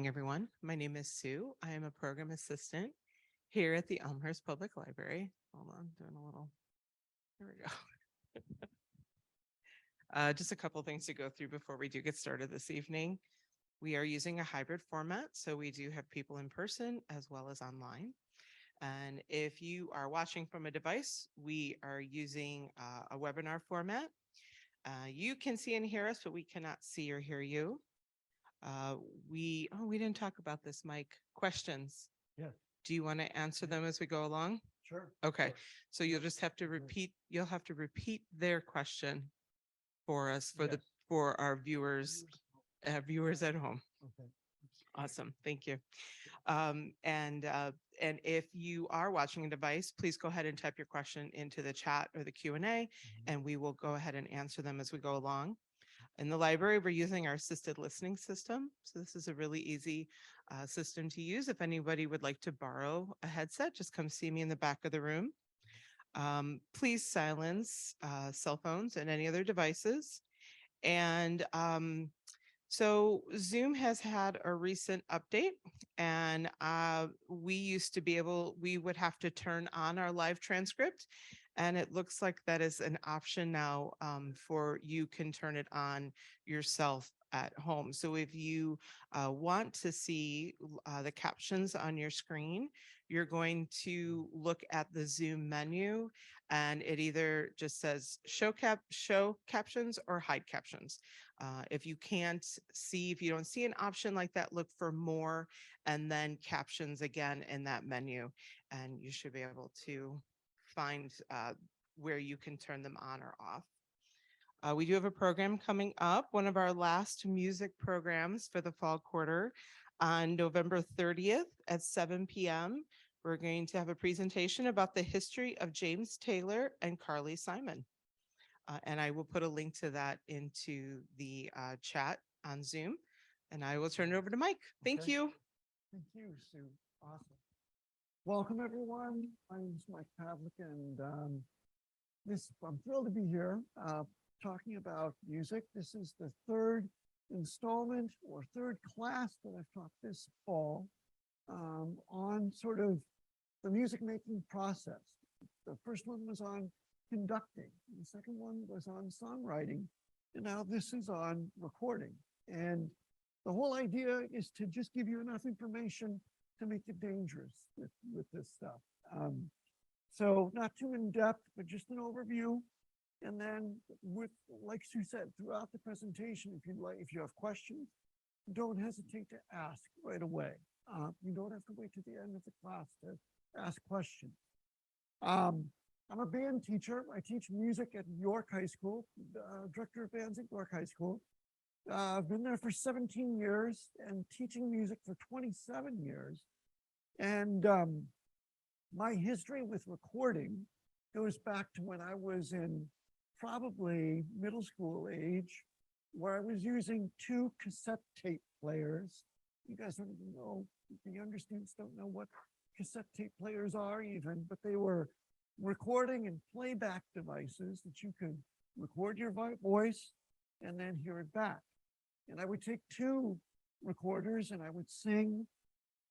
morning, everyone. My name is Sue. I am a program assistant here at the Elmhurst Public Library. Hold on, doing a little. Here we go. Just a couple things to go through before we do get started this evening. We are using a hybrid format, so we do have people in person as well as online. And if you are watching from a device, we are using a webinar format. You can see and hear us, but we cannot see or hear you. We didn't talk about this, Mike. Questions. Yeah, Do you want to answer them as we go along? sure. Okay, sure. so you'll just have to you'll have to repeat their question for us Yes. for our viewers at home. Okay. Awesome, thank you. And if you are watching a device, please go ahead and type your question into the chat or the Q&A, and we will go ahead and answer them as we go along. In the library, we're using our assisted listening system. So this is a really easy system to use. If anybody would like to borrow a headset, just come see me in the back of the room. Please silence cell phones and any other devices. And so Zoom has had a recent update, and we would have to turn on our live transcript. And it looks like that is an option now for you can turn it on yourself at home. So if you want to see the captions on your screen, you're going to look at the Zoom menu, and it either just says show captions or hide captions. If you if you don't see an option like that, look for more and then captions again in that menu, and you should be able to find where you can turn them on or off. We do have a program coming up, one of our last music programs for the fall quarter on November 30th at 7 p.m. We're going to have a presentation about the history of James Taylor and Carly Simon. And I will put a link to that into the chat on Zoom. And I will turn it over to Mike. Thank Okay. you. Thank you, Sue. Awesome. Welcome, everyone. My name is Mike Pavlik, and I'm thrilled to be here talking about music. This is the third installment or third class that I've taught this fall on sort of the music making process. The first one was on conducting. The second one was on songwriting. And now this is on recording. And the whole idea is to just give you enough information to make it dangerous with this stuff. So not too in depth, but just an overview. And then like Sue said, throughout the presentation, if you have questions, don't hesitate to ask right away. You don't have to wait to the end of the class to ask questions. I'm a band teacher. I teach music at York High School, director of bands at York High School. I've been there for 17 years and teaching music for 27 years. And my history with recording goes back to when I was in probably middle school age, where I was using 2 cassette tape players. You guys don't even know, the younger students don't know what cassette tape players are even, but they were recording and playback devices that you could record your voice and then hear it back. And I would take 2 recorders and I would sing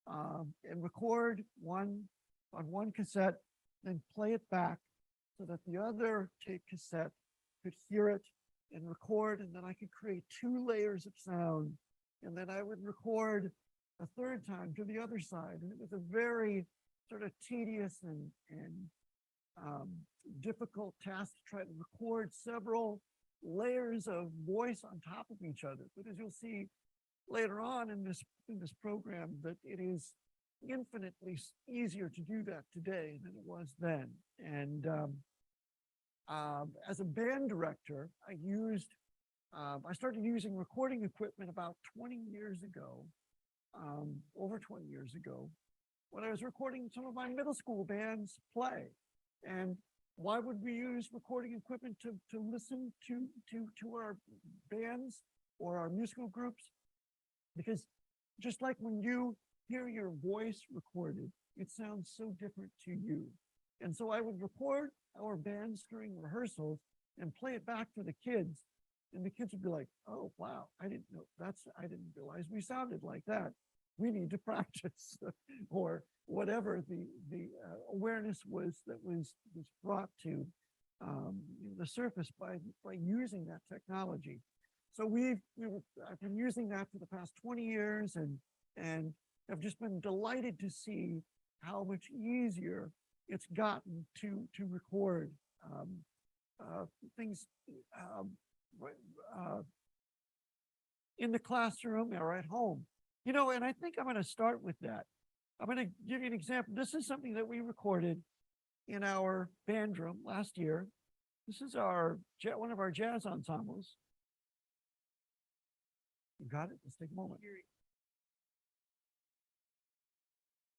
and record one on one cassette, then play it back so that the other tape cassette could hear it and record, and then I could create 2 layers of sound. And then I would record a third time to the other side. And it was a very sort of tedious and difficult task to try to record several layers of voice on top of each other. But as you'll see later on in this program, that it is infinitely easier to do that today than it was then. And as a band director, I started using recording equipment about 20 years ago, over 20 years ago, when I was recording some of my middle school bands play. And why would we use recording equipment to listen to our bands or our musical groups? Because just like when you hear your voice recorded, it sounds so different to you. And so I would record our bands during rehearsals and play it back for the kids. And the kids would be like, oh, wow, I didn't realize we sounded like that. we need to practice or whatever the awareness was that was brought to the surface by using that technology. So I've been using that for the past 20 years and I've just been delighted to see how much easier it's gotten to record things in the classroom or at home. You know, and I think I'm going to start with that. I'm going to give you an example. This is something that we recorded in our band room last year. This is one of our jazz ensembles. You got it? Let's take a moment.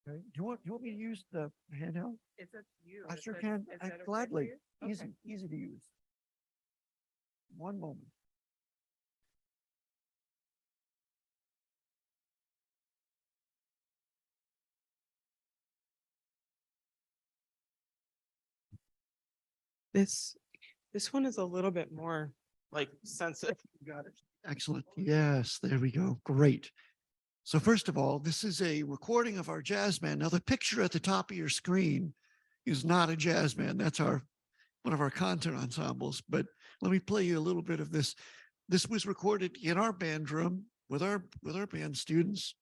Okay. Do you want me to use the handheld? It's up to you. I Is sure that- can. is that okay for Gladly. you? Easy, Okay. easy to use. One moment. This one is a little bit more like sensitive. Got it. Excellent. Yes, there we go. Great. So first of all, this is a recording of our jazz band. Now the picture at the top of your screen is not a jazz band. That's one of our concert ensembles. But let me play you a little bit of this. This was recorded in our band room with our band students.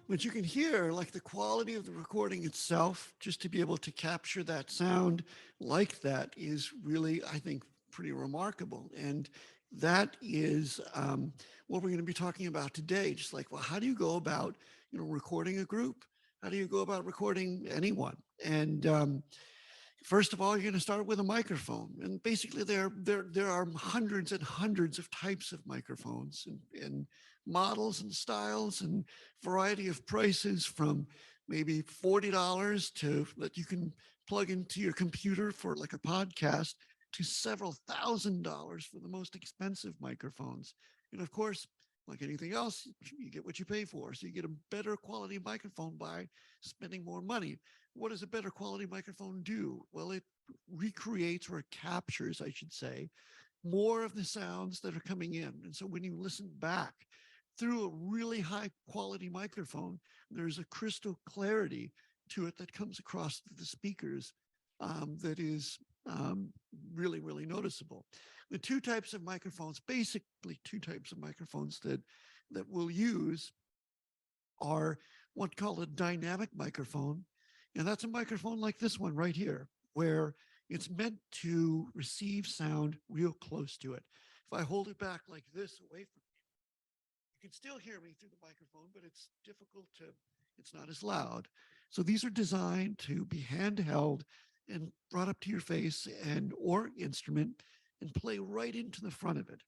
But you can hear like the quality of the recording itself, just to be able to capture that sound like that is really, I think, pretty remarkable. And that is what we're going to be talking about today. Just like, well, how do you go about, recording a group? How do you go about recording anyone? And first of all, you're going to start with a microphone. And basically there are hundreds and hundreds of types of microphones and models and styles and variety of prices from maybe $40 to that you can plug into your computer for like a podcast to several $1,000s for the most expensive microphones. And of course, like anything else, you get what you pay for. So you get a better quality microphone by spending more money. What does a better quality microphone do? Well, it recreates or captures, I should say, more of the sounds that are coming in. And so when you listen back through a really high quality microphone, there's a crystal clarity to it that comes across the speakers that is really, really noticeable. The two types of microphones, basically two types of microphones that we'll use are what's called a dynamic microphone. And that's a microphone like this one right here, where it's meant to receive sound real close to it. If I hold it back like this away from you, you can still hear me through the microphone, but it's it's not as loud. So these are designed to be handheld and brought up to your face or instrument and play right into the front of it.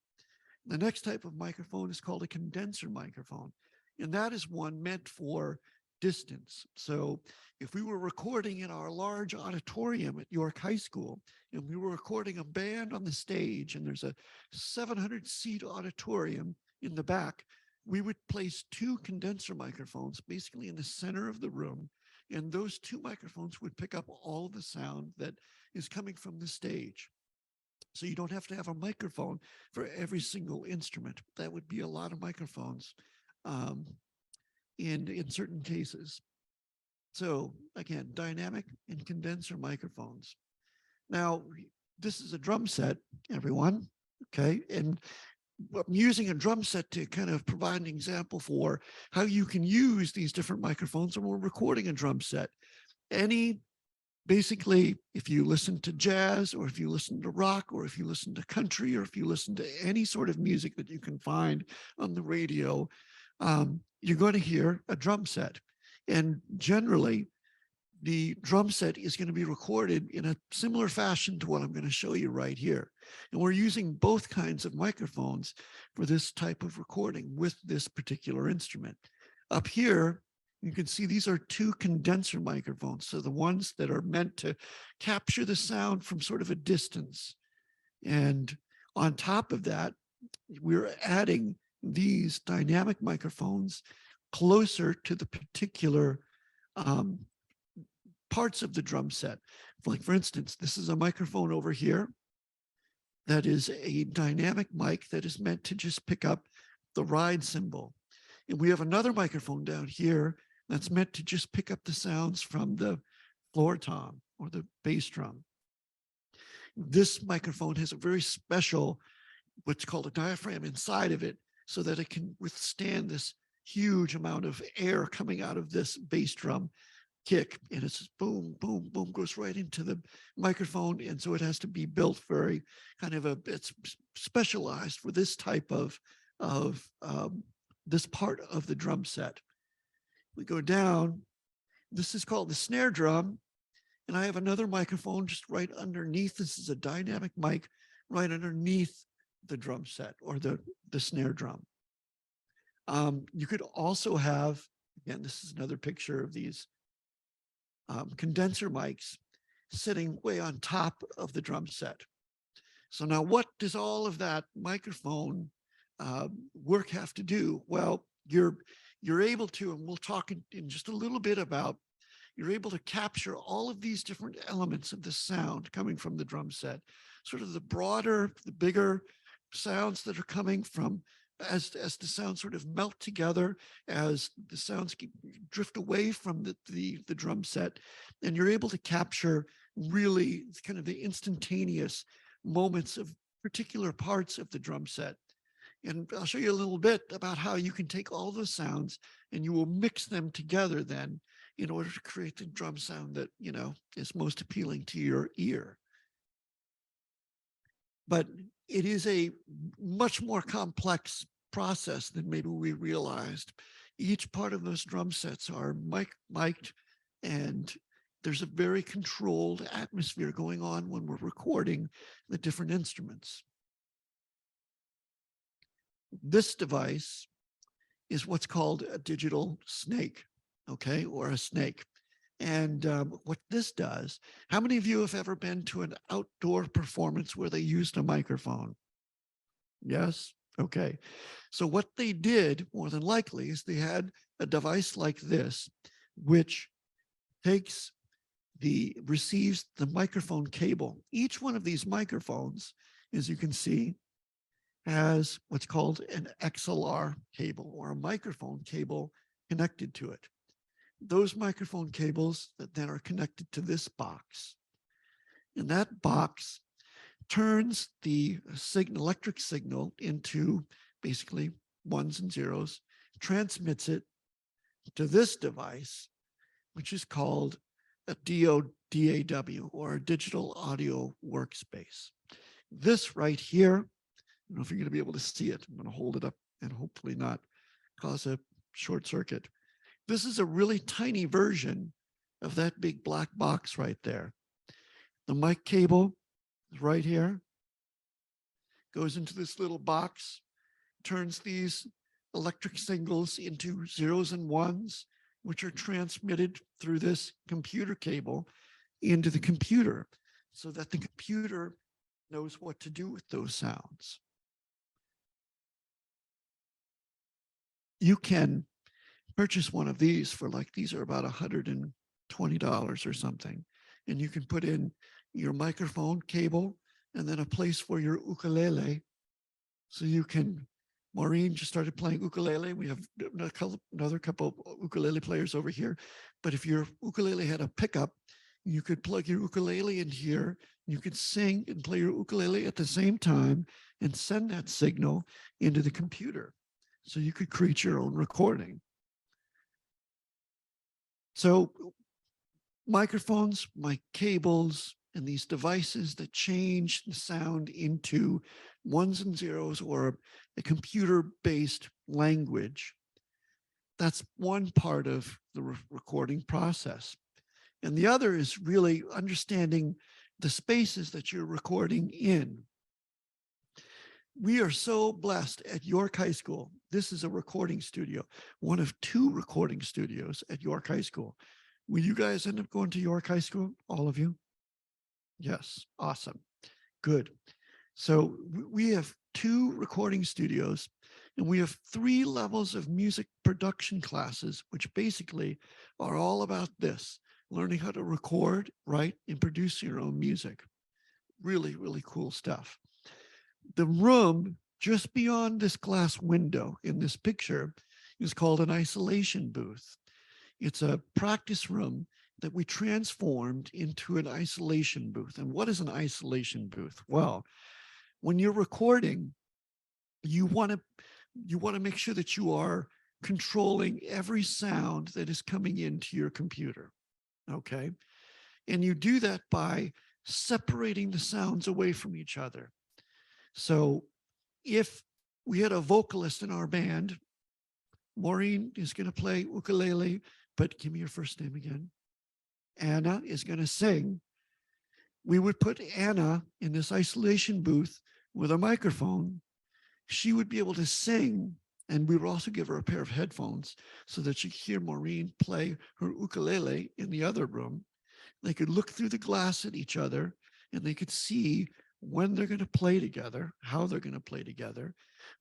The next type of microphone is called a condenser microphone. And that is one meant for distance. So if we were recording in our large auditorium at York High School and we were recording a band on the stage and there's a 700-seat auditorium in the back, we would place two condenser microphones basically in the center of the room. And those two microphones would pick up all the sound that is coming from the stage. So you don't have to have a microphone for every single instrument. That would be a lot of microphones in certain cases. So again, dynamic and condenser microphones. Now, this is a drum set, everyone, okay? And I'm using a drum set to kind of provide an example for how you can use these different microphones when we're recording a drum set. Basically, if you listen to jazz or if you listen to rock or if you listen to country or if you listen to any sort of music that you can find on the radio, you're going to hear a drum set. And generally, the drum set is going to be recorded in a similar fashion to what I'm going to show you right here. And we're using both kinds of microphones for this type of recording with this particular instrument. Up here You can see these are two condenser microphones. So the ones that are meant to capture the sound from sort of a distance. And on top of that, we're adding these dynamic microphones closer to the particular parts of the drum set. Like, for instance, this is a microphone over here that is a dynamic mic that is meant to just pick up the ride cymbal. And we have another microphone down here that's meant to just pick up the sounds from the floor tom or the bass drum. This microphone has a very special, what's called a diaphragm inside of it, so that it can withstand this huge amount of air coming out of this bass drum kick. And it's boom, boom, boom, goes right into the microphone. And so it has to be built very kind of it's specialized for this type of this part of the drum set. We go down, this is called the snare drum. And I have another microphone just right underneath. This is a dynamic mic right underneath the drum set or the snare drum. You could also have, again, this is another picture of these condenser mics sitting way on top of the drum set. So now what does all of that microphone work have to do? Well, you're able to, and we'll talk in just a little bit about, you're able to capture all of these different elements of the sound coming from the drum set, sort of the broader, the bigger sounds that are coming from as the sounds sort of melt together, as the sounds drift away from the drum set, and you're able to capture really kind of the instantaneous moments of particular parts of the drum set. And I'll show you a little bit about how you can take all those sounds and you will mix them together then in order to create the drum sound that, you know, is most appealing to your ear. But it is a much more complex process than maybe we realized. Each part of those drum sets are mic'd, and there's a very controlled atmosphere going on when we're recording the different instruments. This device is what's called a digital snake, okay, or a snake. And what this does, how many of you have ever been to an outdoor performance where they used a microphone? Yes? Okay. So what they did, more than likely, is they had a device like this, which receives the microphone cable. Each one of these microphones, as you can see, has what's called an XLR cable or a microphone cable connected to it. Those microphone cables that then are connected to this box. And that box turns the electric signal into basically ones and zeros, transmits it to this device, which is called a DAW or a digital audio workspace. This right here, I don't know if you're going to be able to see it. I'm going to hold it up and hopefully not cause a short circuit. This is a really tiny version of that big black box right there. The mic cable is right here, goes into this little box, turns these electric signals into zeros and ones, which are transmitted through this computer cable into the computer so that the computer knows what to do with those sounds. You can purchase one of these for these are about $120 or something. And you can put in your microphone cable and then a place for your ukulele. So you can, Maureen just started playing ukulele. We have another couple of ukulele players over here. But if your ukulele had a pickup, you could plug your ukulele in here. You could sing and play your ukulele at the same time and send that signal into the computer. So you could create your own recording. So microphones, mic cables, and these devices that change the sound into ones and zeros or a computer-based language. That's one part of the recording process. And the other is really understanding the spaces that you're recording in. We are so blessed at York High School. This is a recording studio, one of 2 recording studios at York High School. Will you guys end up going to York High School? All of you? Yes. Awesome. Good. So we have 2 recording studios and we have 3 levels of music production classes, which basically are all about this, learning how to record, write, and produce your own music. Really, really cool stuff. The room just beyond this glass window in this picture is called an isolation booth. It's a practice room that we transformed into an isolation booth. And what is an isolation booth? Well, when you're recording, you want to make sure that you are controlling every sound that is coming into your computer. Okay. And you do that by separating the sounds away from each other. So if we had a vocalist in our band, Maureen is going to play ukulele, but give me your first name again. Anna is going to sing. We would put Anna in this isolation booth with a microphone. She would be able to sing, and we would also give her a pair of headphones so that she could hear Maureen play her ukulele in the other room. They could look through the glass at each other and they could see when they're going to play together, how they're going to play together.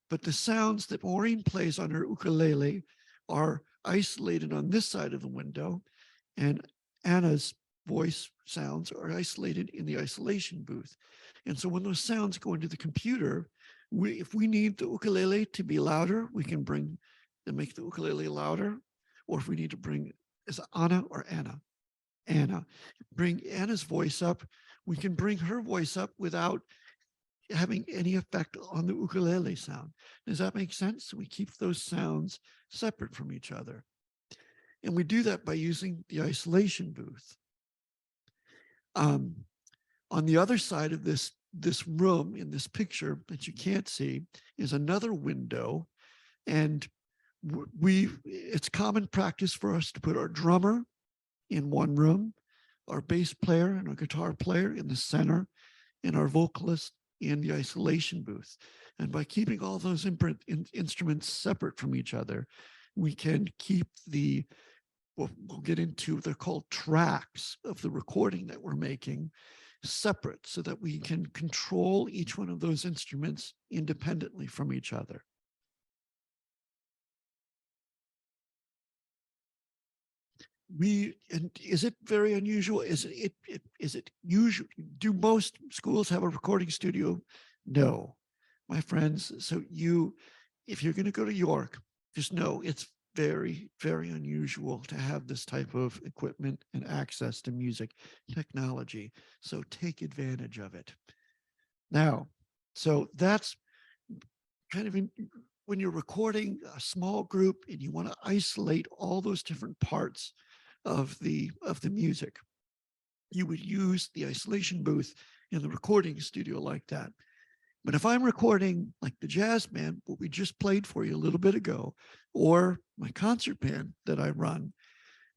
But the sounds that Maureen plays on her ukulele are isolated on this side of the window, and Anna's voice sounds are isolated in the isolation booth. And so when those sounds go into the computer, if we need the ukulele to be louder, we can bring and make the ukulele louder. Or if we need to bring, is it Anna or Anna? Anna. Bring Anna's voice up. We can bring her voice up without having any effect on the ukulele sound. Does that make sense? We keep those sounds separate from each other. And we do that by using the isolation booth. On the other side of this room in this picture that you can't see is another window. And it's common practice for us to put our drummer in one room, our bass player and our guitar player in the center, and our vocalist in the isolation booth. And by keeping all those instruments separate from each other, we can keep we'll get into, they're called tracks of the recording that we're making, separate so that we can control each one of those instruments independently from each other. And is it very unusual? Is it usual? Do most schools have a recording studio? No, my friends. So if you're going to go to York, just know it's very, very unusual to have this type of equipment and access to music technology. So take advantage of it. Now, so that's kind of when you're recording a small group and you want to isolate all those different parts of the music, you would use the isolation booth in the recording studio like that. But if I'm recording like the jazz band, what we just played for you a little bit ago, or my concert band that I run,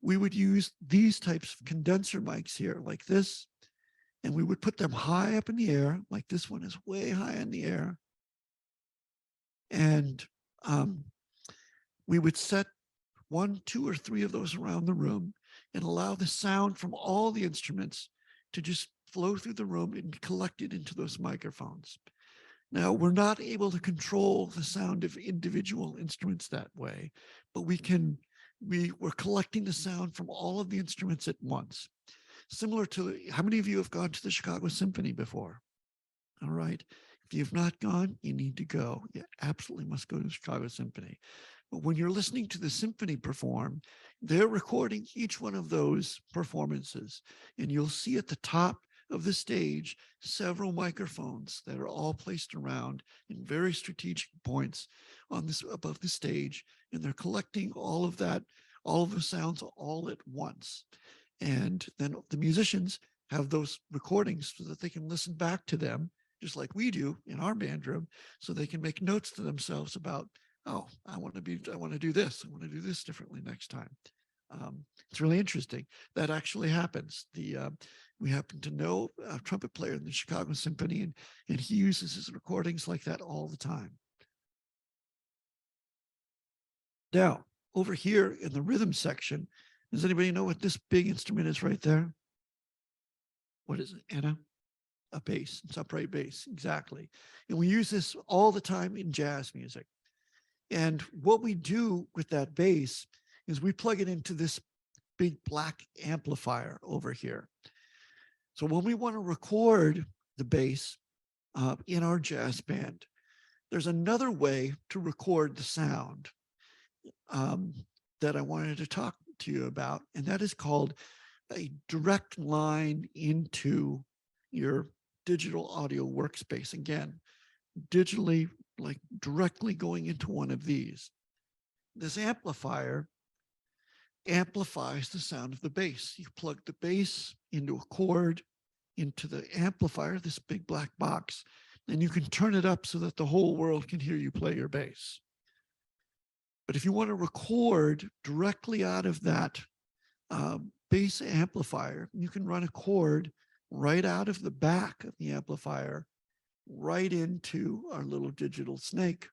we would use these types of condenser mics here like this, and we would put them high up in the air, like this one is way high in the air. And we would set 1, 2, or 3 of those around the room and allow the sound from all the instruments to just flow through the room and be collected into those microphones. Now, we're not able to control the sound of individual instruments that way, but we're collecting the sound from all of the instruments at once. Similar to, how many of you have gone to the Chicago Symphony before? All right. If you've not gone, you need to go. You absolutely must go to the Chicago Symphony. But when you're listening to the symphony perform, they're recording each one of those performances. And you'll see at the top of the stage several microphones that are all placed around in very strategic points above the stage. And they're collecting all of that, all of the sounds all at once. And then the musicians have those recordings so that they can listen back to them, just like we do in our band room, so they can make notes to themselves about, oh, I want to do this. I want to do this differently next time. It's really interesting. That actually happens. We happen to know a trumpet player in the Chicago Symphony, and he uses his recordings like that all the time. Now, over here in the rhythm section, does anybody know what this big instrument is right there? What is it, Anna? A bass. It's upright bass, exactly. And we use this all the time in jazz music. And what we do with that bass is we plug it into this big black amplifier over here. So when we want to record the bass in our jazz band, there's another way to record the sound that I wanted to talk to you about, and that is called a direct line into your digital audio workspace. Again, digitally, like directly going into one of these. This amplifier amplifies the sound of the bass. You plug the bass into a cord into the amplifier, this big black box, and you can turn it up so that the whole world can hear you play your bass. But if you want to record directly out of that bass amplifier, you can run a cord right out of the back of the amplifier right into our little digital snake.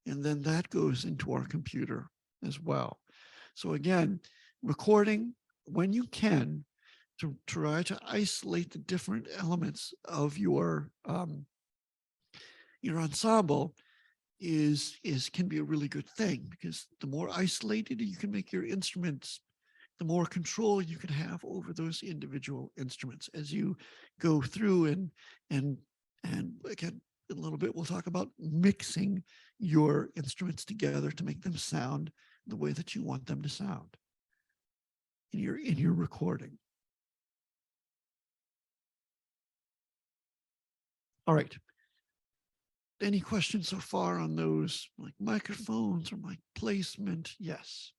And then that goes into our computer as well. So again, recording when you can to try to isolate the different elements of your ensemble can be a really good thing, because the more isolated you can make your instruments, the more control you can have over those individual instruments as you go through and again, in a little bit, we'll talk about mixing your instruments together to make them sound the way that you want them to sound in your recording. All right. Any questions so far on those, like microphones or mic placement? Yes.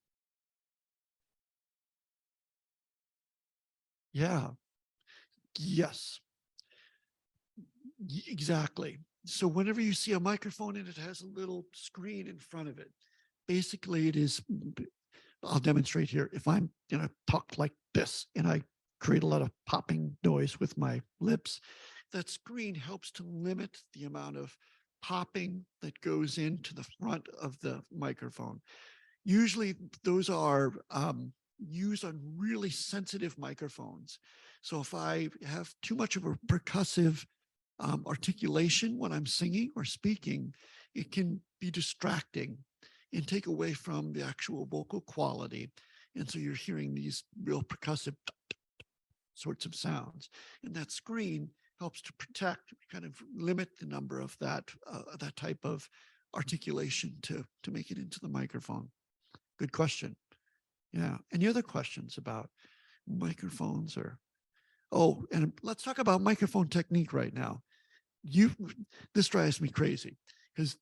Yeah. Yes. Exactly. So whenever you see a microphone and it has a little screen in front of it, basically it is, I'll demonstrate here. If I'm going to talk like this and I create a lot of popping noise with my lips, that screen helps to limit the amount of popping that goes into the front of the microphone. Usually those are used on really sensitive microphones. So if I have too much of a percussive articulation when I'm singing or speaking, it can be distracting and take away from the actual vocal quality. And so you're hearing these real percussive sorts of sounds. And that screen helps to protect, kind of limit the number of that type of articulation to make it into the microphone. Good question. Yeah. Any other questions about microphones or, oh, and let's talk about microphone technique right now. This drives me crazy because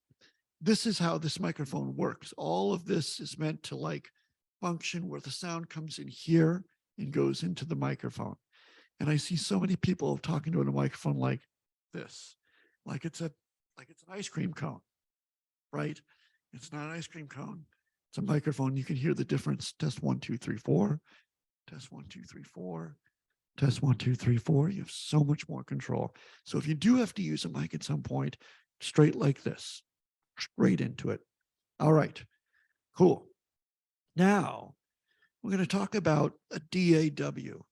this is how this microphone works. All of this is meant to like function where the sound comes in here and goes into the microphone. And I see so many people talking to a microphone like this, like it's an ice cream cone, right? It's not an ice cream cone. It's a microphone. You can hear the difference. Test 1, 2, 3, 4. Test 1, 2, 3, 4. Test 1, 2, 3, 4. You have so much more control. So if you do have to use a mic at some point, straight like this, straight into it. All right, cool. Now we're going to talk about a DAW,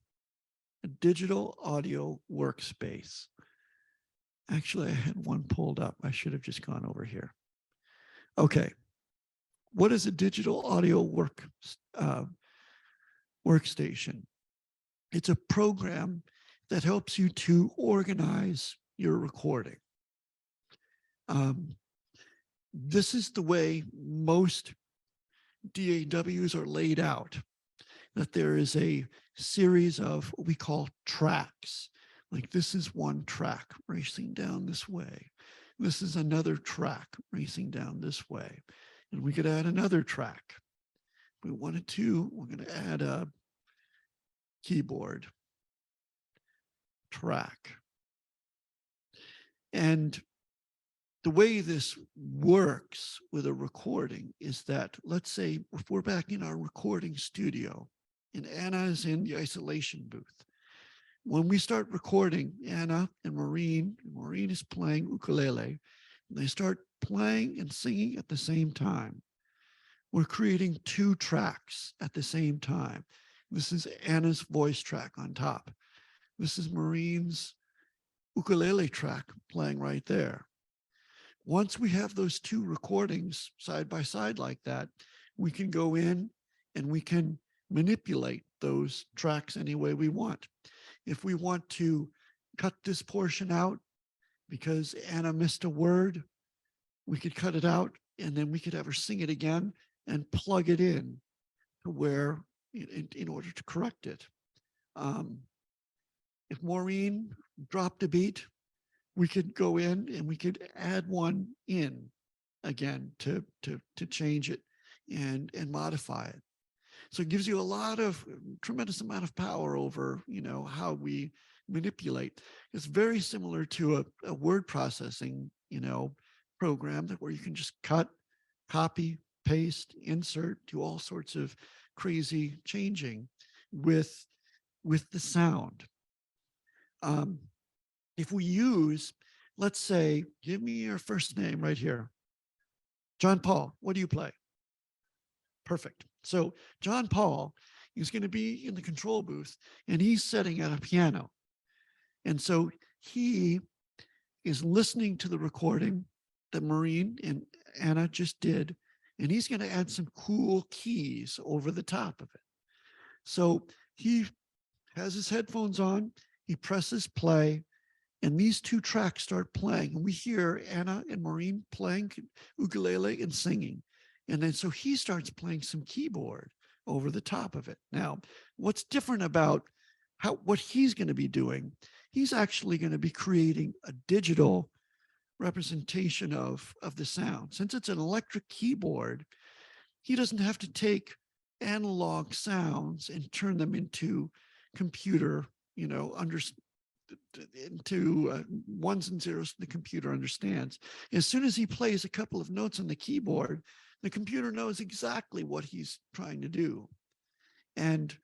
a digital audio workspace. Actually, I had one pulled up. I should have just gone over here. Okay. What is a digital audio workstation? It's a program that helps you to organize your recording. This is the way most DAWs are laid out, that there is a series of what we call tracks. Like this is one track racing down this way. This is another track racing down this way. And we could add another track. If we wanted to, we're going to add a keyboard track. And the way this works with a recording is that, let's say if we're back in our recording studio and Anna is in the isolation booth. When we start recording, Anna and Maureen is playing ukulele, and they start playing and singing at the same time. We're creating 2 tracks at the same time. This is Anna's voice track on top. This is Maureen's ukulele track playing right there. Once we have those 2 recordings side by side like that, we can go in and we can manipulate those tracks any way we want. If we want to cut this portion out because Anna missed a word, we could cut it out and then we could have her sing it again and plug it in to where in order to correct it. If Maureen dropped a beat, we could go in and we could add one in again to change it and modify it. So it gives you a lot of tremendous amount of power over, how we manipulate. It's very similar to a word processing, program that where you can just cut, copy, paste, insert, do all sorts of crazy changing with the sound. If we use, let's say, give me your first name right here. John Paul, what do you play? Perfect. So John Paul is going to be in the control booth and he's sitting at a piano. And so he is listening to the recording that Maureen and Anna just did, and he's going to add some cool keys over the top of it. So he has his headphones on, he presses play, and these 2 tracks start playing. And we hear Anna and Maureen playing ukulele and singing. And then so he starts playing some keyboard over the top of it. Now, what's different about what he's going to be doing, he's actually going to be creating a digital representation of the sound. Since it's an electric keyboard, he doesn't have to take analog sounds and turn them into computer, into ones and zeros the computer understands. As soon as he plays a couple of notes on the keyboard, the computer knows exactly what he's trying to do. And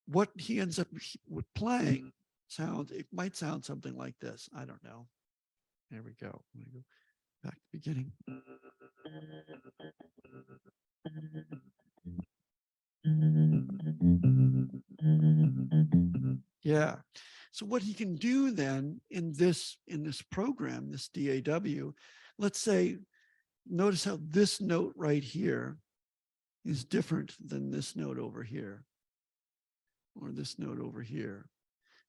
what he ends up with playing it might sound something like this. I don't know. There we go. I'm going to go back to the beginning. Yeah. So what he can do then in this program, this DAW, let's say, notice how this note right here is different than this note over here, or this note over here.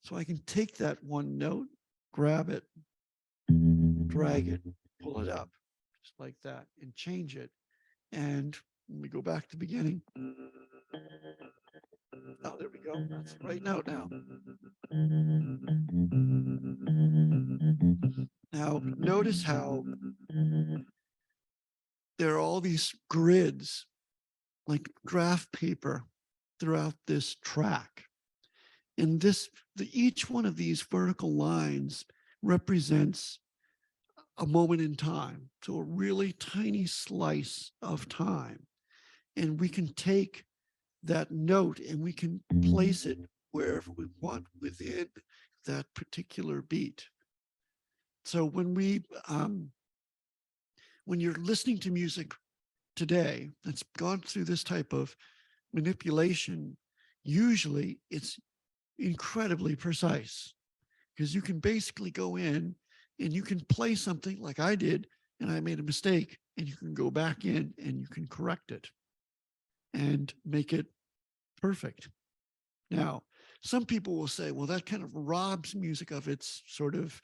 So I can take that one note, grab it, drag it, pull it up, just like that, and change it. And when we go back to the beginning. Oh, there we go. That's the right note now. Now, notice how there are all these grids, like graph paper, throughout this track. And each one of these vertical lines represents a moment in time. So a really tiny slice of time. And we can take that note and we can place it wherever we want within that particular beat. So when you're listening to music today that's gone through this type of manipulation, usually it's incredibly precise, because you can basically go in and you can play something like I did and I made a mistake, and you can go back in and you can correct it and make it perfect. Now, some people will say, well, that kind of robs music of its sort of,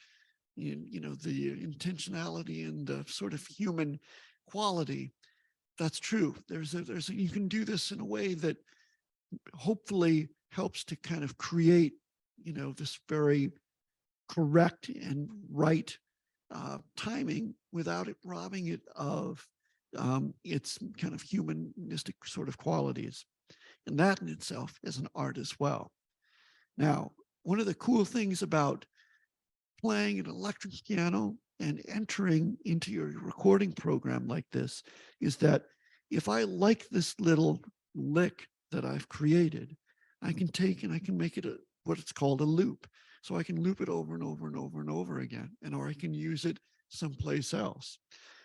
the intentionality and the sort of human quality. That's true. You can do this in a way that hopefully helps to kind of create, this very correct and right timing without it robbing it of its kind of humanistic sort of qualities. And that in itself is an art as well. Now, one of the cool things about playing an electric piano and entering into your recording program like this is that if I like this little lick that I've created, I can take and I can make it what it's called a loop. So I can loop it over and over and over and over again, or I can use it someplace else.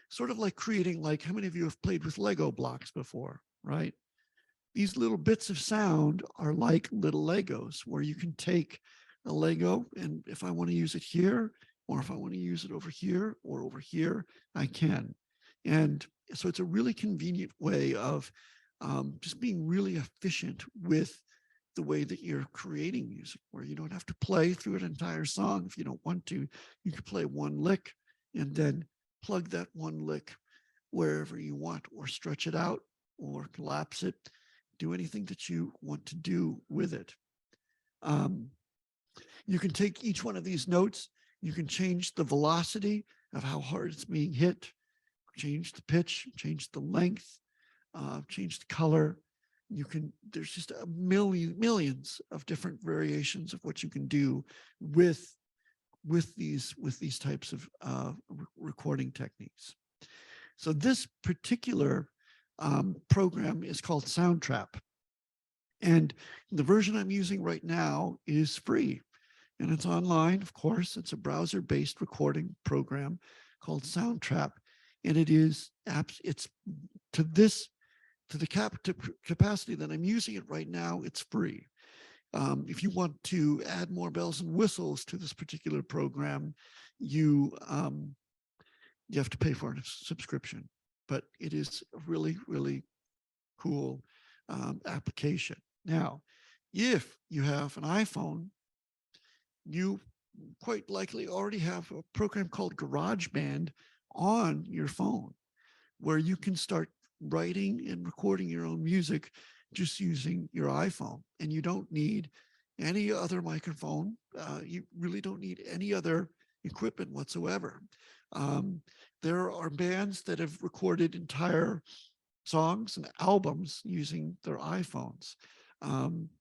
Sort of like creating, like, how many of you have played with Lego blocks before, right? These little bits of sound are like little Legos where you can take a Lego, and if I want to use it here, or if I want to use it over here or over here, I can. And so it's a really convenient way of just being really efficient with the way that you're creating music, where you don't have to play through an entire song if you don't want to. You can play one lick and then plug that one lick wherever you want, or stretch it out, or collapse it, do anything that you want to do with it. You can take each one of these notes, you can change the velocity of how hard it's being hit, change the pitch, change the length, change the color. You can, there's just a millions of different variations of what you can do with these types of recording techniques. So this particular program is called Soundtrap. And the version I'm using right now is free. And it's online, of course. It's a browser-based recording program called Soundtrap. And it is it's to the capacity that I'm using it right now, it's free. If you want to add more bells and whistles to this particular program, you have to pay for a subscription. But it is a really, really cool application. Now, if you have an iPhone, you quite likely already have a program called GarageBand on your phone, where you can start writing and recording your own music just using your iPhone. And you don't need any other microphone. You really don't need any other equipment whatsoever. There are bands that have recorded entire songs and albums using their iPhones.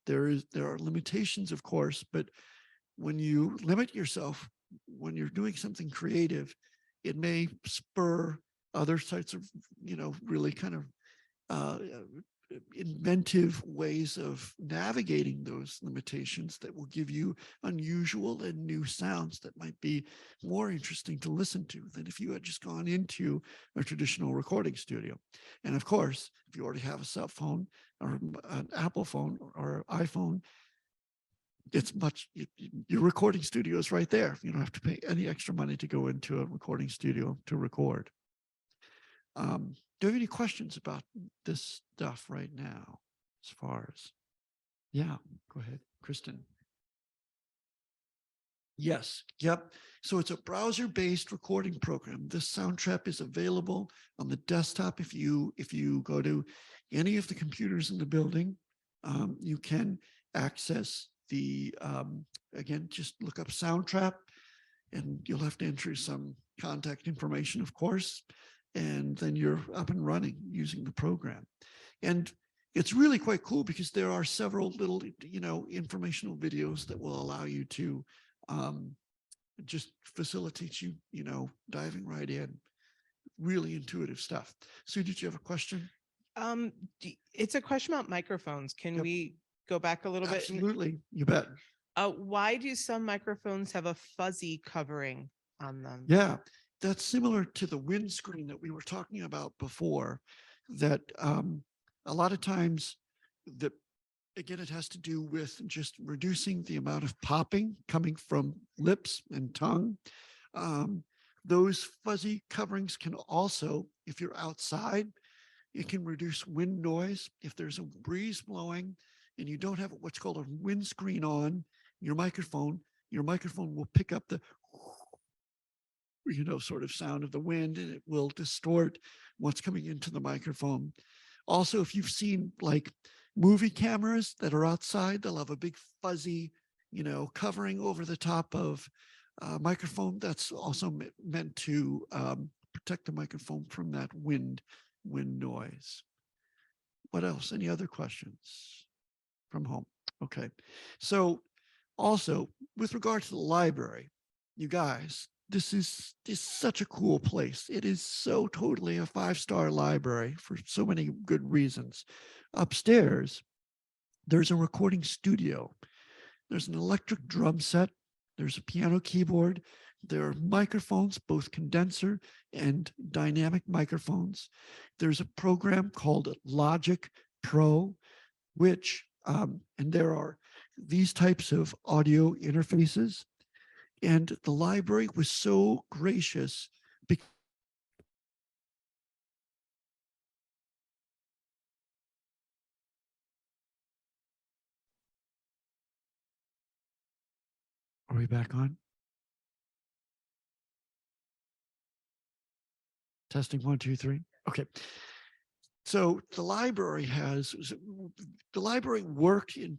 There are limitations, of course, but when you limit yourself, when you're doing something creative, it may spur other sorts of, really kind of inventive ways of navigating those limitations that will give you unusual and new sounds that might be more interesting to listen to than if you had just gone into a traditional recording studio. And of course, if you already have a cell phone or an Apple phone or iPhone, it's your recording studio is right there. You don't have to pay any extra money to go into a recording studio to record. Do you have any questions about this stuff right now? As far as, yeah, go ahead, Kristen. Yes, yep. So it's a browser-based recording program. This Soundtrap is available on the desktop. If you go to any of the computers in the building, you can access the, again, just look up Soundtrap, and you'll have to enter some contact information, of course, and then you're up and running using the program. And it's really quite cool because there are several little, informational videos that will allow you to just facilitate you, diving right in. Really intuitive stuff. Sue, did you have a question? It's a question about microphones. Can Yep. we go back a little bit? Absolutely, you bet. Why do some microphones have a fuzzy covering on them? Yeah, that's similar to the windscreen that we were talking about before, that a lot of times that, again, it has to do with just reducing the amount of popping coming from lips and tongue. Those fuzzy coverings can also, if you're outside, it can reduce wind noise. If there's a breeze blowing and you don't have what's called a windscreen on your microphone will pick up the, sort of sound of the wind, and it will distort what's coming into the microphone. Also, if you've seen like movie cameras that are outside, they'll have a big fuzzy, covering over the top of a microphone. That's also meant to protect the microphone from that wind noise. What else? Any other questions from home? Okay. So also, with regard to the library, you guys, this is such a cool place. It is so totally a 5-star library for so many good reasons. Upstairs, There's a recording studio. There's an electric drum set. There's a piano keyboard. There are microphones, both condenser and dynamic microphones. There's a program called Logic Pro, which, and there are these types of audio interfaces. And the library was so gracious. Are we back on? Testing 1, 2, 3. Okay. So the library worked in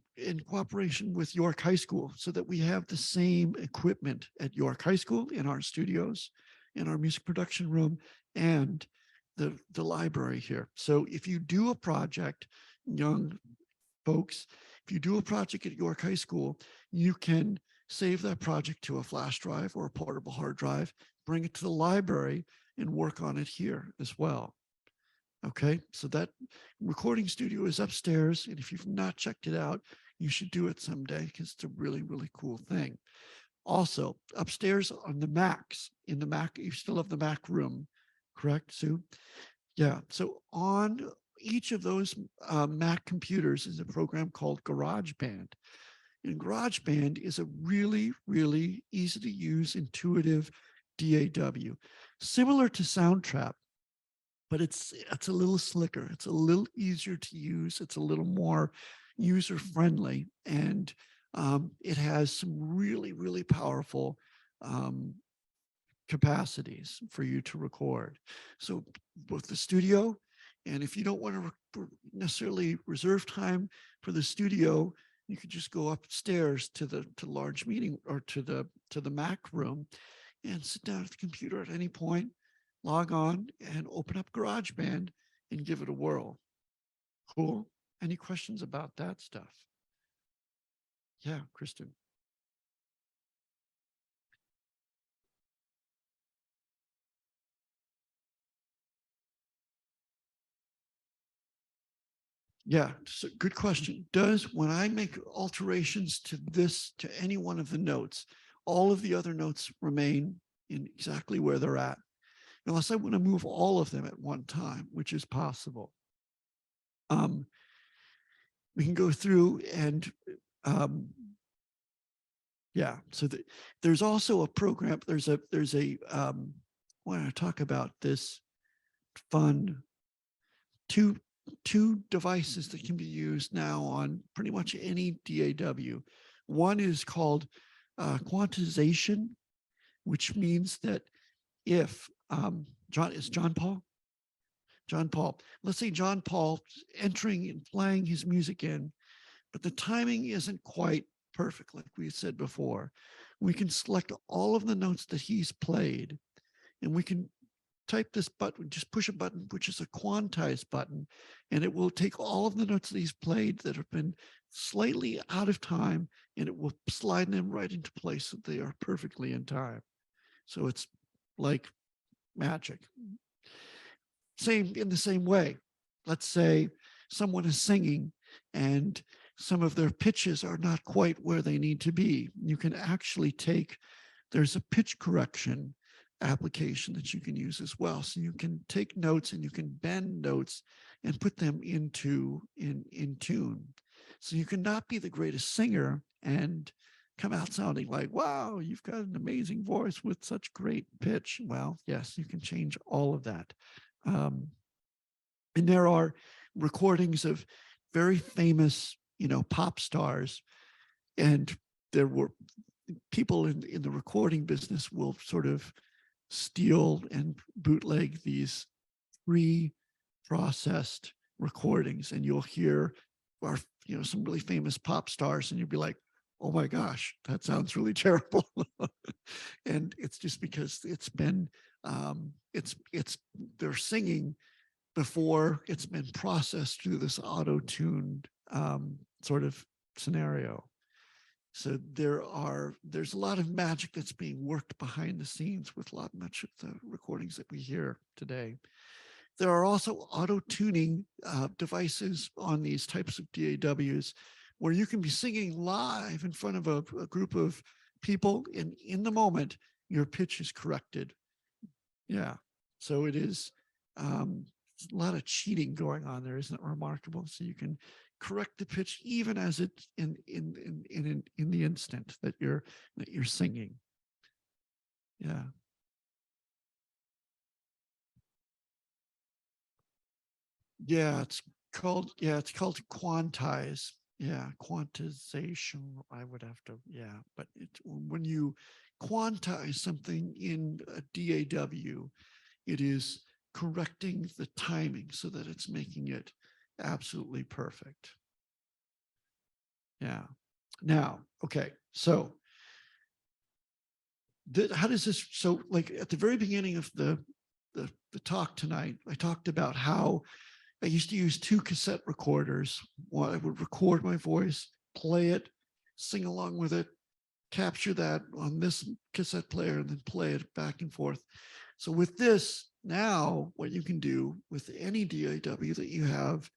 cooperation with York High School so that we have the same equipment at York High School in our studios, in our music production room, and the library here. So if you do a project, young folks, if you do a project at York High School, you can save that project to a flash drive or a portable hard drive, bring it to the library, and work on it here as well. Okay, so that recording studio is upstairs, and if you've not checked it out, you should do it someday because it's a really, really cool thing. Also, upstairs on the Macs, in the Mac, you still have the Mac room, correct, Sue? Yeah, so on each of those Mac computers is a program called GarageBand. And GarageBand is a really, really easy to use, intuitive DAW, similar to Soundtrap, but it's a little slicker. It's a little easier to use. It's a little more user friendly, and it has some really, really powerful capacities for you to record. So both the studio, and if you don't want to necessarily reserve time for the studio, you could just go upstairs to the large meeting or to the Mac room and sit down at the computer at any point, log on and open up GarageBand and give it a whirl. Cool. Any questions about that stuff? Yeah, Kristen. Yeah, so good question. Does, when I make alterations to this, to any one of the notes, all of the other notes remain in exactly where they're at? Unless I want to move all of them at one time, which is possible. We can go through and yeah, so there's also a program, there's a when I talk about this fun two devices that can be used now on pretty much any DAW. One is called quantization, which means that if John Paul, let's say John Paul entering and playing his music in, but the timing isn't quite perfect, like we said before. We can select all of the notes that he's played, and we can type this button, just push a button, which is a quantize button, and it will take all of the notes that he's played that have been slightly out of time, and it will slide them right into place so they are perfectly in time. So it's like magic. Same in the same way. Let's say someone is singing and some of their pitches are not quite where they need to be. You can actually there's a pitch correction application that you can use as well. So you can take notes and you can bend notes and put them in tune. So you cannot be the greatest singer and come out sounding like, wow, you've got an amazing voice with such great pitch. Well, yes, you can change all of that. And there are recordings of very famous, pop stars, and there were people in the recording business will sort of steal and bootleg these pre-processed recordings, and you'll hear some really famous pop stars, and you'll be like, oh my gosh, that sounds really terrible. And it's just because it's been they're singing before it's been processed through this auto-tuned sort of scenario. So there's a lot of magic that's being worked behind the scenes with much of the recordings that we hear today. There are also auto-tuning devices on these types of DAWs where you can be singing live in front of a group of people, and in the moment, your pitch is corrected. Yeah, so it is a lot of cheating going on there, isn't it remarkable? So you can correct the pitch even as it's in the instant that you're singing. Yeah. Yeah, it's called quantize. Yeah, quantization. I would have to, yeah, but when you quantize something in a DAW, it is correcting the timing so that it's making it absolutely perfect. Yeah. Now, okay, so how does this, so like at the very beginning of the talk tonight, I talked about how I used to use 2 cassette recorders. One, I would record my voice, play it, sing along with it, capture that on this cassette player, and then play it back and forth. So with this, now what you can do with any DAW that you have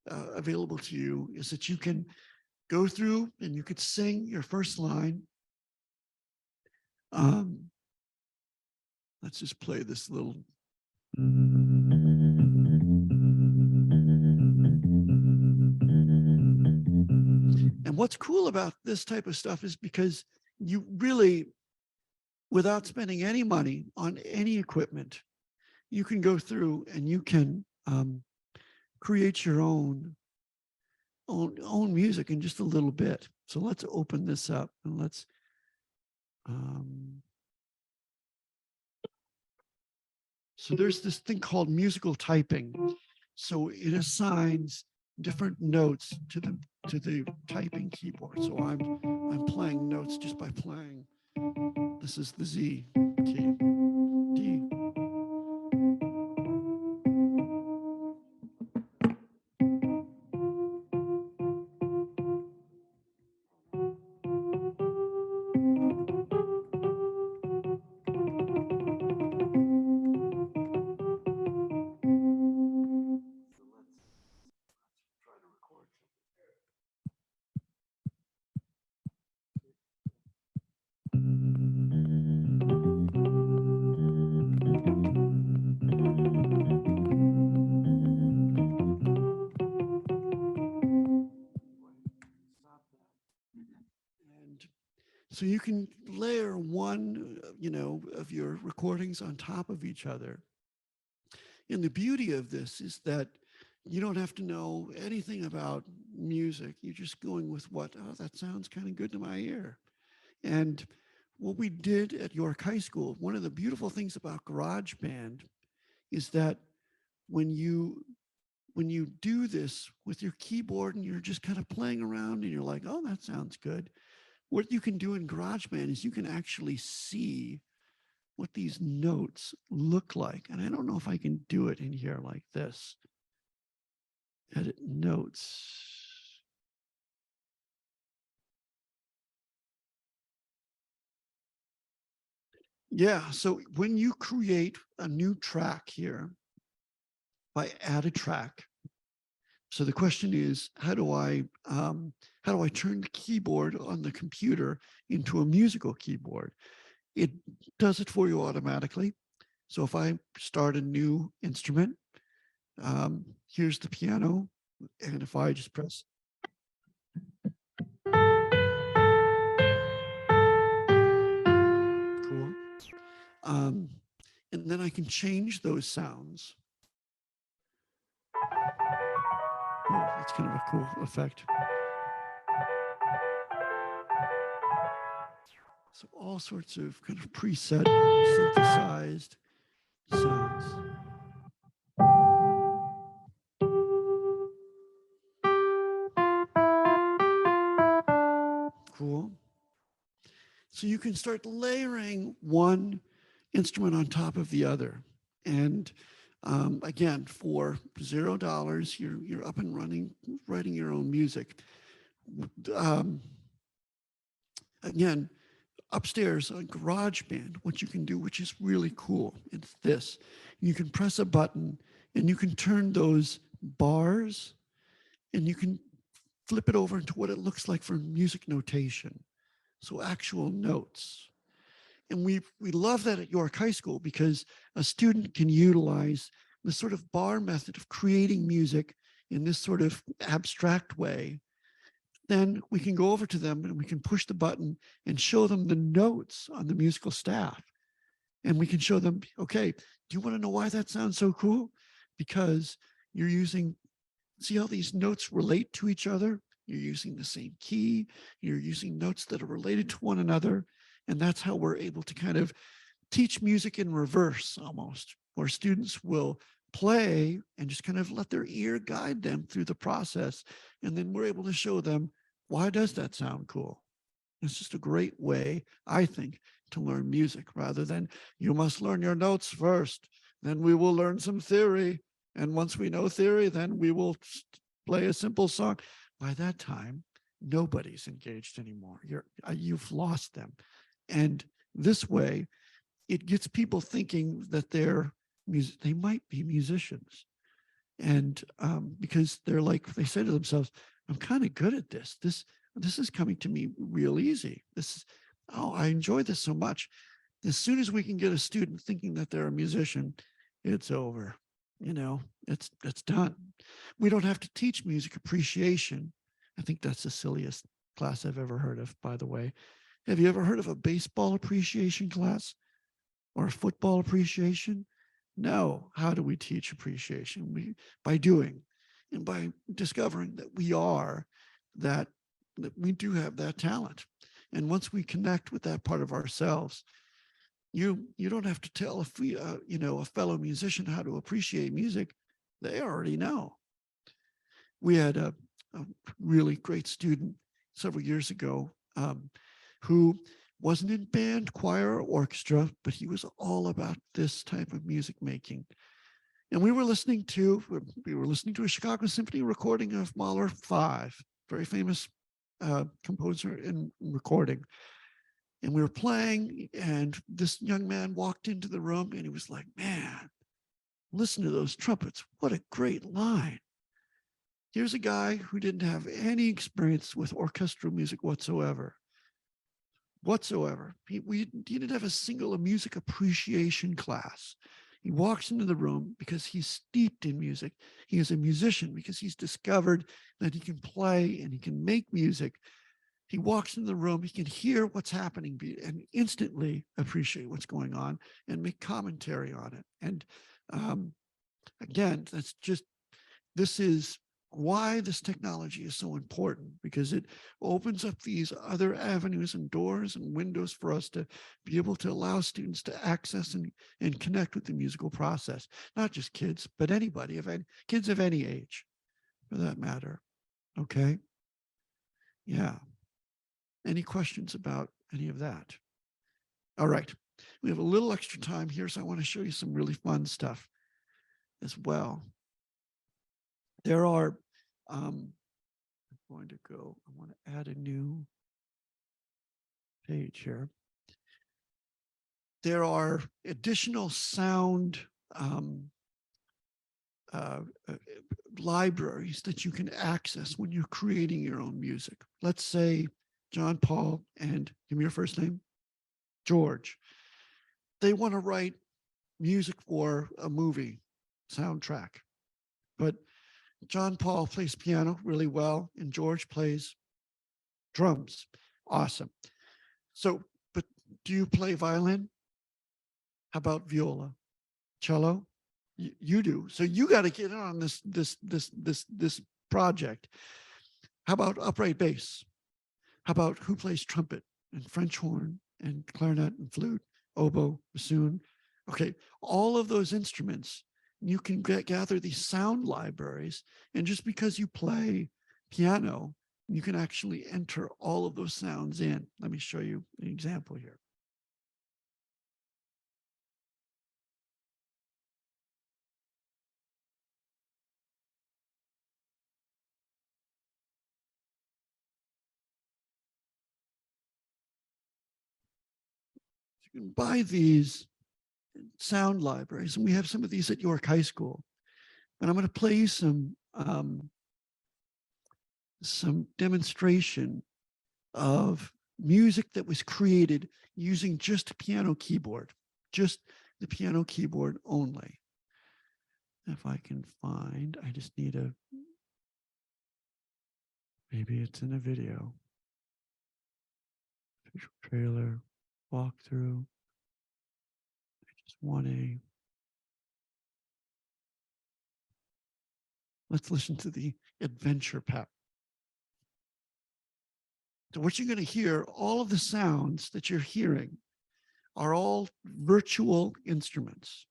available to you is that you can go through and you could sing your first line. Let's just play this little. And what's cool about this type of stuff is because you really, without spending any money on any equipment, you can go through and you can create your own music in just a little bit. So let's open this up and let's so there's this thing called musical typing. So it assigns different notes to the typing keyboard. So I'm playing notes just by playing. This is the Z key, D. So you can layer one, of your recordings on top of each other. And the beauty of this is that you don't have to know anything about music. You're just going with what, oh, that sounds kind of good to my ear. And what we did at York High School, one of the beautiful things about GarageBand is that when you do this with your keyboard and you're just kind of playing around and you're like, oh, that sounds good. What you can do in GarageBand is you can actually see what these notes look like. And I don't know if I can do it in here like this. Edit notes. Yeah, so when you create a new track here, by add a track. So the question is, how do I turn the keyboard on the computer into a musical keyboard? It does it for you automatically. So if I start a new instrument, here's the piano, and if I just press. Cool. And then I can change those sounds. Oh, that's kind of a cool effect. So all sorts of kind of preset synthesized sounds. Cool. So you can start layering one instrument on top of the other. And again, for $0, you're up and running, writing your own music. Again, upstairs on GarageBand, what you can do, which is really cool, it's this. You can press a button And you can turn those bars and you can flip it over into what it looks like for music notation. So actual notes. And we love that at York High School because a student can utilize the sort of bar method of creating music in this sort of abstract way. Then we can go over to them and we can push the button and show them the notes on the musical staff. And we can show them, okay, do you want to know why that sounds so cool? Because you're using, see how these notes relate to each other? You're using the same key, you're using notes that are related to one another. And that's how we're able to kind of teach music in reverse almost, where students will play and just kind of let their ear guide them through the process. And then we're able to show them, why does that sound cool? It's just a great way, I think, to learn music rather than you must learn your notes first, then we will learn some theory. And once we know theory, then we will play a simple song. By that time, nobody's engaged anymore. You've lost them. And this way, it gets people thinking that they might be musicians. And because they're like, they say to themselves, I'm kind of good at this. This is coming to me real easy. I enjoy this so much. As soon as we can get a student thinking that they're a musician, it's over. It's done. We don't have to teach music appreciation. I think that's the silliest class I've ever heard of, by the way. Have you ever heard of a baseball appreciation class or a football appreciation? No. How do we teach appreciation? By doing and by discovering that we do have that talent. And once we connect with that part of ourselves, you don't have to tell a fellow musician how to appreciate music. They already know. We had a really great student several years ago who wasn't in band, choir, or orchestra, but he was all about this type of music making. And we were listening to a Chicago Symphony recording of Mahler 5, very famous composer and recording. And we were playing, and this young man walked into the room and he was like, man, listen to those trumpets. What a great line. Here's a guy who didn't have any experience with orchestral music whatsoever. He didn't have a single music appreciation class. He walks into the room because he's steeped in music. He is a musician because he's discovered that he can play and he can make music. He walks into the room, he can hear what's happening and instantly appreciate what's going on and make commentary on it. And again, this is why this technology is so important, because it opens up these other avenues and doors and windows for us to be able to allow students to access and connect with the musical process. Not just kids, but anybody, kids of any age, for that matter. Okay? Yeah. Any questions about any of that? All right. We have a little extra time here, so I want to show you some really fun stuff as well. There are, I'm going to go, I want to add a new page here. There are additional sound libraries that you can access when you're creating your own music. Let's say John Paul and, give me your first name, George. They want to write music for a movie soundtrack, but John Paul plays piano really well and George plays drums. Awesome. So, but do you play violin? How about viola? Cello? You do. So you got to get in on this project. How about upright bass? How about who plays trumpet and French horn and clarinet and flute, oboe, bassoon? Okay, all of those instruments, you can gather these sound libraries. And just because you play piano, you can actually enter all of those sounds in. Let me show you an example here. You can buy these sound libraries, and we have some of these at York High School. And I'm going to play you some demonstration of music that was created using just a piano keyboard, just the piano keyboard only. If I can find, I just need a, maybe it's in a video. Visual trailer, walkthrough. I just want a, let's listen to the adventure pack. So what you're going to hear, all of the sounds that you're hearing are all virtual instruments.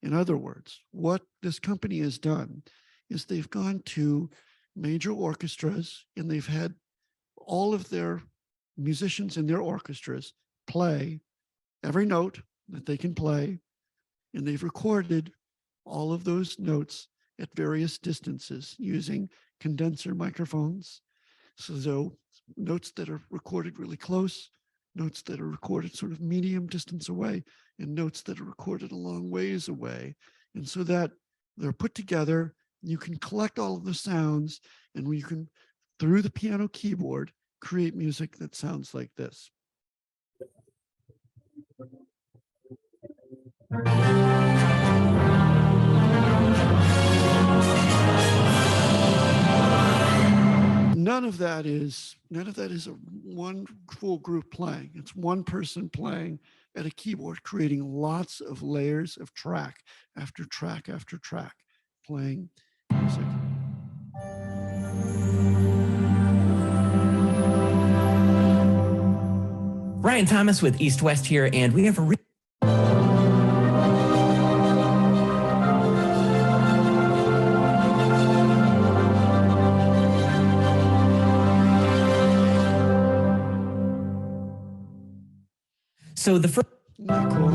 In other words, what this company has done is they've gone to major orchestras and they've had all of their musicians in their orchestras play every note that they can play, and they've recorded all of those notes at various distances using condenser microphones. So notes that are recorded really close, notes that are recorded sort of medium distance away, and notes that are recorded a long ways away. And so that they're put together, you can collect all of the sounds, and you can, through the piano keyboard, create music that sounds like this. None of that is a one full group playing. It's one person playing at a keyboard, creating lots of layers of track after track after track, playing music. Ryan Thomas with East West here, and we have a so the first. Cool.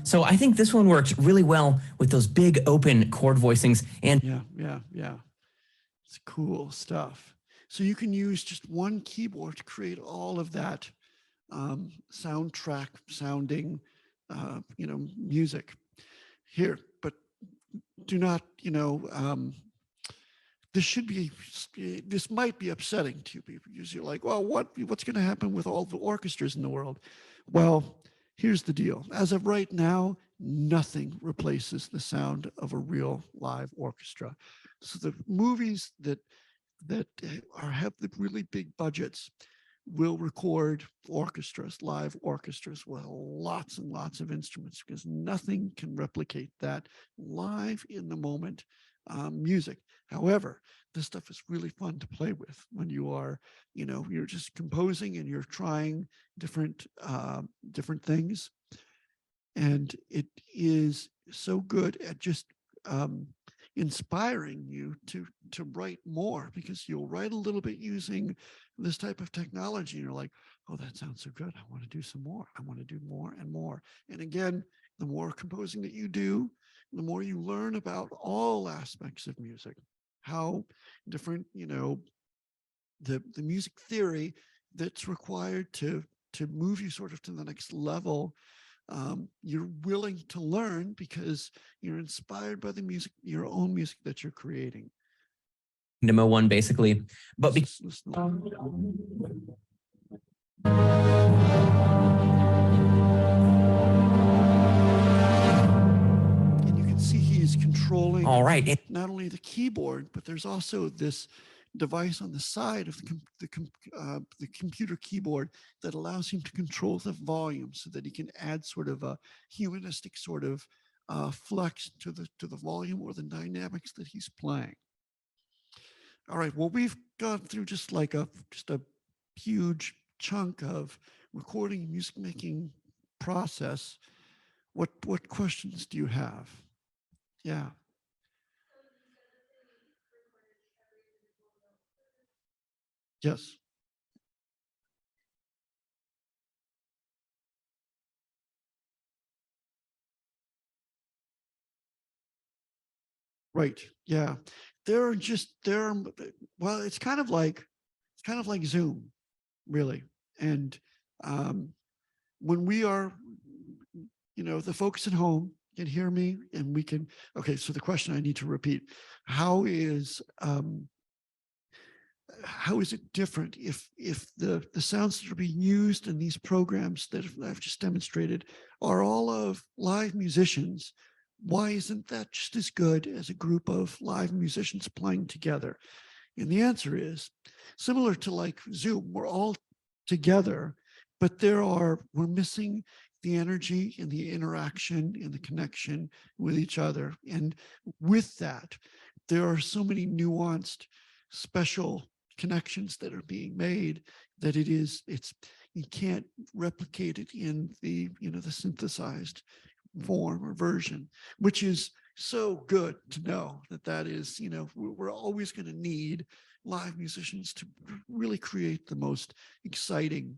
So I think this one works really well with those big open chord voicings. And yeah. It's cool stuff. So you can use just one keyboard to create all of that soundtrack sounding, music here. But do not, this might be upsetting to people because you're like, well, what's going to happen with all the orchestras in the world? Well, here's the deal. As of right now, nothing replaces the sound of a real live orchestra. So the movies that have the really big budgets will record orchestras, live orchestras with lots and lots of instruments, because nothing can replicate that live in the moment music. However, this stuff is really fun to play with when you are, you're just composing and you're trying different things. And it is so good at just inspiring you to write more, because you'll write a little bit using this type of technology and you're like, oh, that sounds so good. I want to do some more. I want to do more and more. And again, the more composing that you do, the more you learn about all aspects of music, how different, the music theory that's required to move you sort of to the next level. You're willing to learn because you're inspired by the music, your own music that you're creating. Demo one basically, but and you can see he's controlling all right. Not only the keyboard, but there's also this device on the side of the computer keyboard that allows him to control the volume so that he can add sort of a humanistic sort of flex to the volume or the dynamics that he's playing. All right, well, we've gone through just a huge chunk of recording, music making process. What questions do you have? Yeah. Yes. Right. Yeah. Well, it's kind of like Zoom, really. And when we are, the folks at home can hear me and we can, okay, so the question I need to repeat, how is it different if the sounds that are being used in these programs that I've just demonstrated are all of live musicians? Why isn't that just as good as a group of live musicians playing together? And the answer is similar to like Zoom, we're all together, but we're missing the energy and the interaction and the connection with each other. And with that, there are so many nuanced, special connections that are being made that you can't replicate it in the synthesized form or version, which is so good to know that is, we're always going to need live musicians to really create the most exciting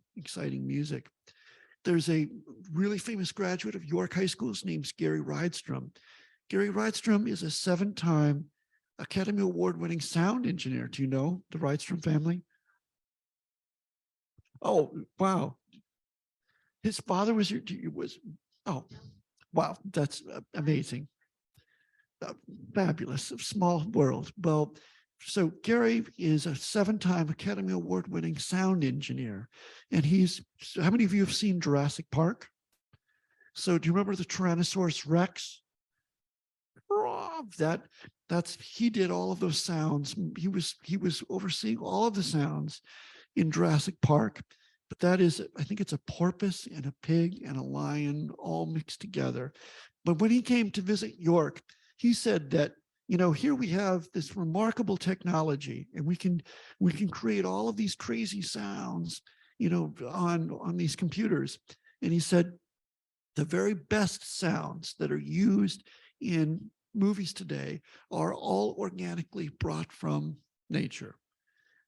music. There's a really famous graduate of York High School. His name's Gary Rydstrom. Gary Rydstrom is a 7-time Academy Award-winning sound engineer. Do you know the Rydstrom family? Oh, wow. His father oh, wow, that's amazing. Fabulous, small world. Well, so Gary is a 7-time Academy Award-winning sound engineer. And how many of you have seen Jurassic Park? So do you remember the Tyrannosaurus Rex? He did all of those sounds. He was overseeing all of the sounds in Jurassic Park. But I think it's a porpoise and a pig and a lion all mixed together. But when he came to visit York, he said that, here we have this remarkable technology and we can create all of these crazy sounds, on these computers. And he said, the very best sounds that are used in movies today are all organically brought from nature.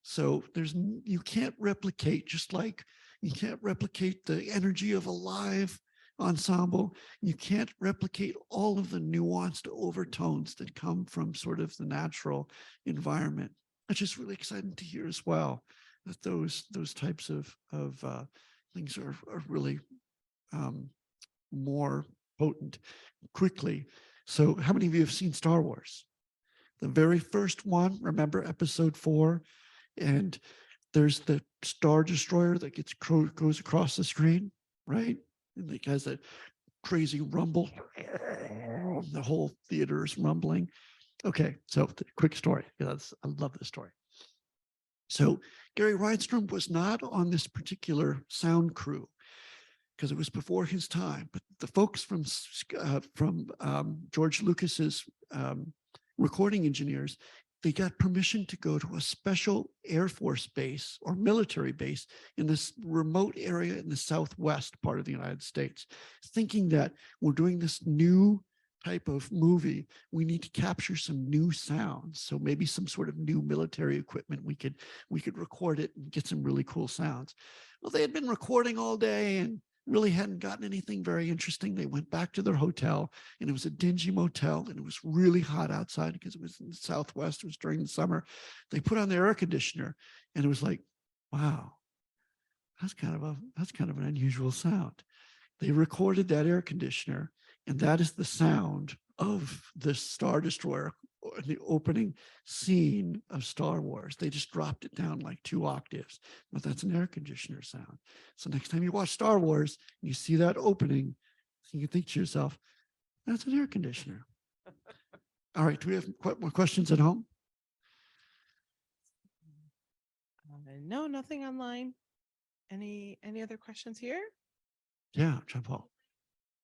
So you can't replicate, just like you can't replicate the energy of a live ensemble. You can't replicate all of the nuanced overtones that come from sort of the natural environment. It's just really exciting to hear as well that those types of things are really more potent quickly. So how many of you have seen Star Wars? The very first one, remember episode 4? And there's the Star Destroyer that goes across the screen, right? And it has that crazy rumble. The whole theater is rumbling. Okay, so quick story. I love this story. So Gary Rydstrom was not on this particular sound crew because it was before his time. But the folks from George Lucas's recording engineers, they got permission to go to a special Air Force base or military base in this remote area in the Southwest part of the United States, thinking that we're doing this new type of movie. We need to capture some new sounds. So maybe some sort of new military equipment. We could record it and get some really cool sounds. Well, they had been recording all day and really hadn't gotten anything very interesting. They went back to their hotel, and it was a dingy motel, and it was really hot outside because it was in the Southwest. It was during the summer. They put on their air conditioner, and it was like, wow, that's kind of an unusual sound. They recorded that air conditioner, and that is the sound of the Star Destroyer, the opening scene of Star Wars. They just dropped it down like 2 octaves, but that's an air conditioner sound. So next time you watch Star Wars and you see that opening, you can think to yourself, that's an air conditioner. All right, do we have more questions at home? No, nothing online. Any other questions here? Yeah, John Paul.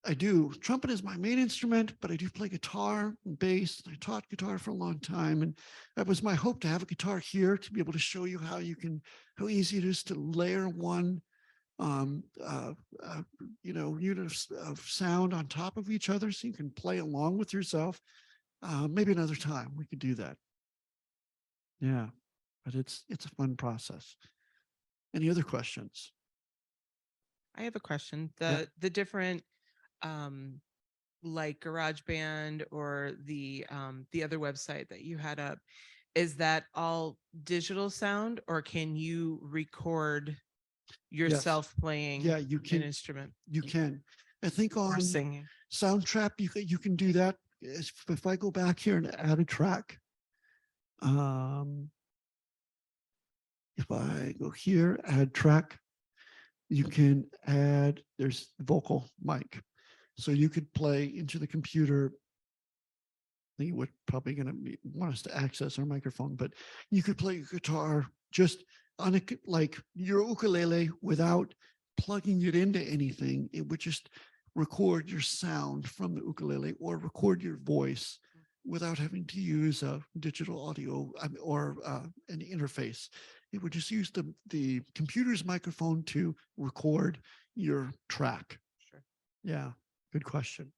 I do. Trumpet is my main instrument, but I do play guitar and bass. I taught guitar for a long time, and that was my hope, to have a guitar here to be able to show you how easy it is to layer one, unit of sound on top of each other, so you can play along with yourself. Maybe another time we could do that. Yeah, but it's a fun process. Any other questions? I have a question. Yeah. The different like GarageBand or the other website that you had up, is that all digital sound, or can you record yourself playing Yeah, you an can, instrument you can. I think or on singing. Soundtrap, you can do that. If I go back here and add a track, if I go here, add track, you can add, there's vocal mic. So you could play into the computer. I think we're probably going to want us to access our microphone, but you could play your guitar just on like your ukulele without plugging it into anything. It would just record your sound from the ukulele or record your voice without having to use a digital audio or an interface. It would just use the computer's microphone to record your track. Sure. Yeah, good question.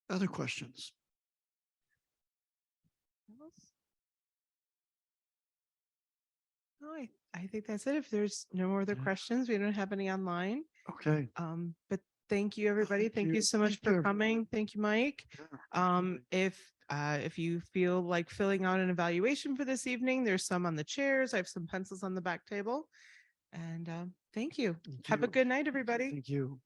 Other questions? No, I think that's it. If there's no more other Yeah. questions, we don't have any online. Okay. But thank you, everybody. Thank Thank you you. so much Thank you, for everyone. coming. Thank you, Mike. Yeah, If you feel like filling out an evaluation for this evening, there's some on the chairs. I have some pencils on the back table. And thank you. Thank Have a you. good night, everybody. Thank you.